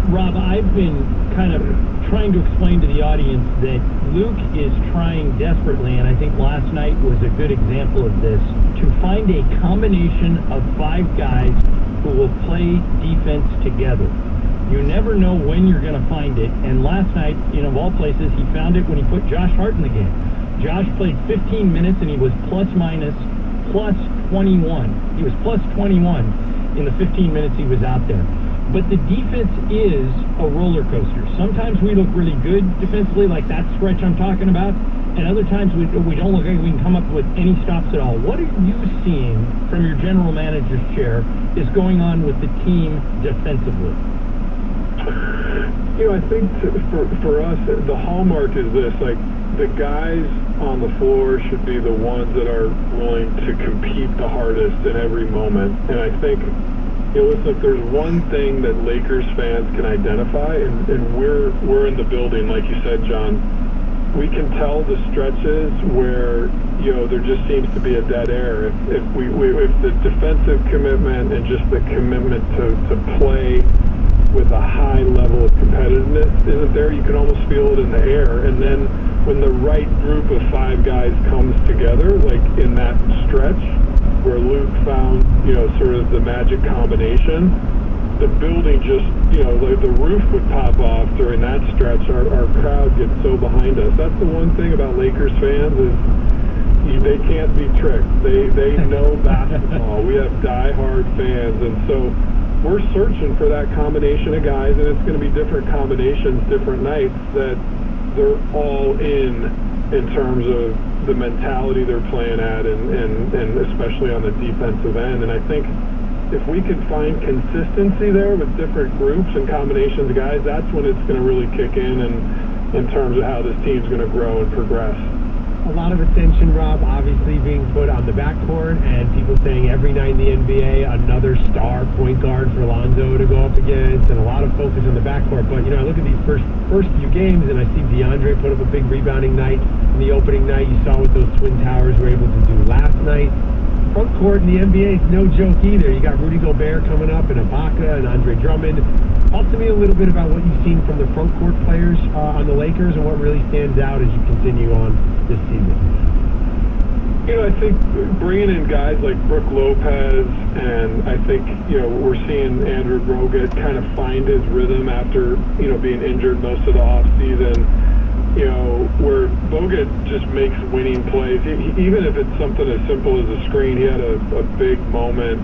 Rob, I've been kind of trying to explain to the audience that Luke is trying desperately, and I think last night was a good example of this, to find a combination of 5 guys who will play defense together. You never know when you're going to find it, and last night, of all places, he found it when he put Josh Hart in the game. Josh played 15 minutes, and he was plus 21. He was plus 21 in the 15 minutes he was out there. But the defense is a roller coaster. Sometimes we look really good defensively, like that stretch I'm talking about, and other times we don't look like we can come up with any stops at all. What are you seeing from your general manager's chair is going on with the team defensively? I think for us, the hallmark is this, like, the guys on the floor should be the ones that are willing to compete the hardest in every moment. And I think, listen, if there's one thing that Lakers fans can identify, and we're in the building, like you said, John, we can tell the stretches where, there just seems to be a dead air. If the defensive commitment and just the commitment to play with a high level of competitiveness isn't there, you can almost feel it in the air. And then when the right group of 5 guys comes together, like in that stretch where Luke found, sort of the magic combination, the building just, like the roof would pop off during that stretch. Our crowd gets so behind us. That's the one thing about Lakers fans is they can't be tricked. They know basketball. We have diehard fans, and so we're searching for that combination of guys, and it's going to be different combinations, different nights, that they're all in terms of the mentality they're playing at, and especially on the defensive end. And I think if we could find consistency there with different groups and combinations of guys, that's when it's going to really kick in terms of how this team's going to grow and progress. A lot of attention, Rob, obviously being put on the backcourt, and people saying every night in the NBA another star point guard for Lonzo to go up against, and a lot of focus on the backcourt. But I look at these first few games, and I see DeAndre put up a big rebounding night in the opening night. You saw what those Twin Towers were able to do last night. Front court in the NBA is no joke either. You got Rudy Gobert coming up, and Ibaka, and Andre Drummond. Talk to me a little bit about what you've seen from the front court players on the Lakers, and what really stands out as you continue on this season. I think bringing in guys like Brook Lopez, and I think, we're seeing Andrew Bogut kind of find his rhythm after, being injured most of the offseason. Where Bogut just makes winning plays. Even if it's something as simple as a screen, he had a big moment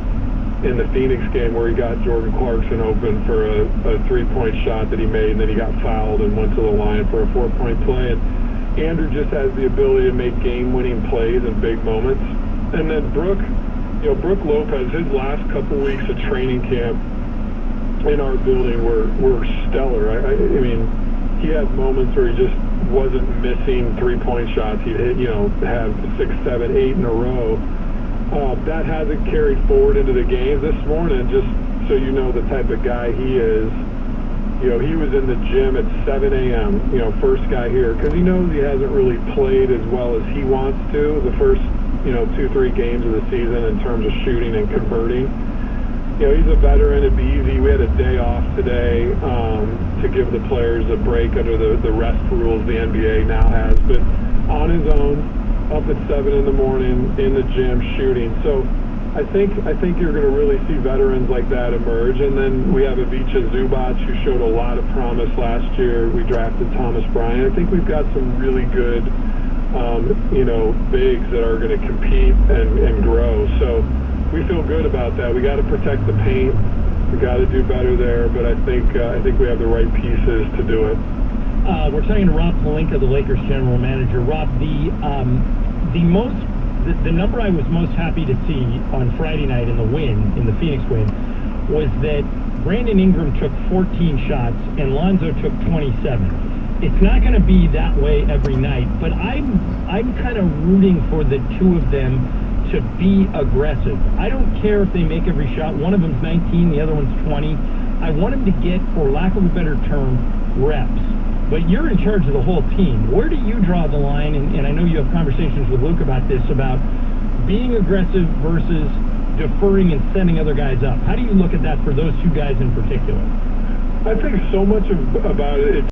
in the Phoenix game where he got Jordan Clarkson open for a 3-point shot that he made, and then he got fouled and went to the line for a 4-point play. And Andrew just has the ability to make game-winning plays in big moments. And then Brook Lopez, his last couple weeks of training camp in our building were stellar. I mean, he had moments where he just wasn't missing 3-point shots. He'd hit, have 6, 7, 8 in a row. That hasn't carried forward into the game this morning, just so you know the type of guy he is. He was in the gym at 7 a.m., first guy here, because he knows he hasn't really played as well as he wants to the first, 2-3 games of the season in terms of shooting and converting. He's a veteran. It'd be easy. We had a day off today to give the players a break under the rest rules the NBA now has. But on his own, up at 7 in the morning, in the gym, shooting. So I think you're going to really see veterans like that emerge. And then we have Ivica Zubac, who showed a lot of promise last year. We drafted Thomas Bryant. I think we've got some really good, bigs that are going to compete and grow. So we feel good about that. We got to protect the paint. We got to do better there, but I think we have the right pieces to do it. We're talking to Rob Pelinka, the Lakers general manager. Rob, the number I was most happy to see on Friday night in the Phoenix win, was that Brandon Ingram took 14 shots and Lonzo took 27. It's not going to be that way every night, but I'm kind of rooting for the two of them to be aggressive. I don't care if they make every shot. One of them's 19, the other one's 20. I want them to get, for lack of a better term, reps. But you're in charge of the whole team. Where do you draw the line? And I know you have conversations with Luke about this, about being aggressive versus deferring and setting other guys up. How do you look at that for those two guys in particular? I think so much about it.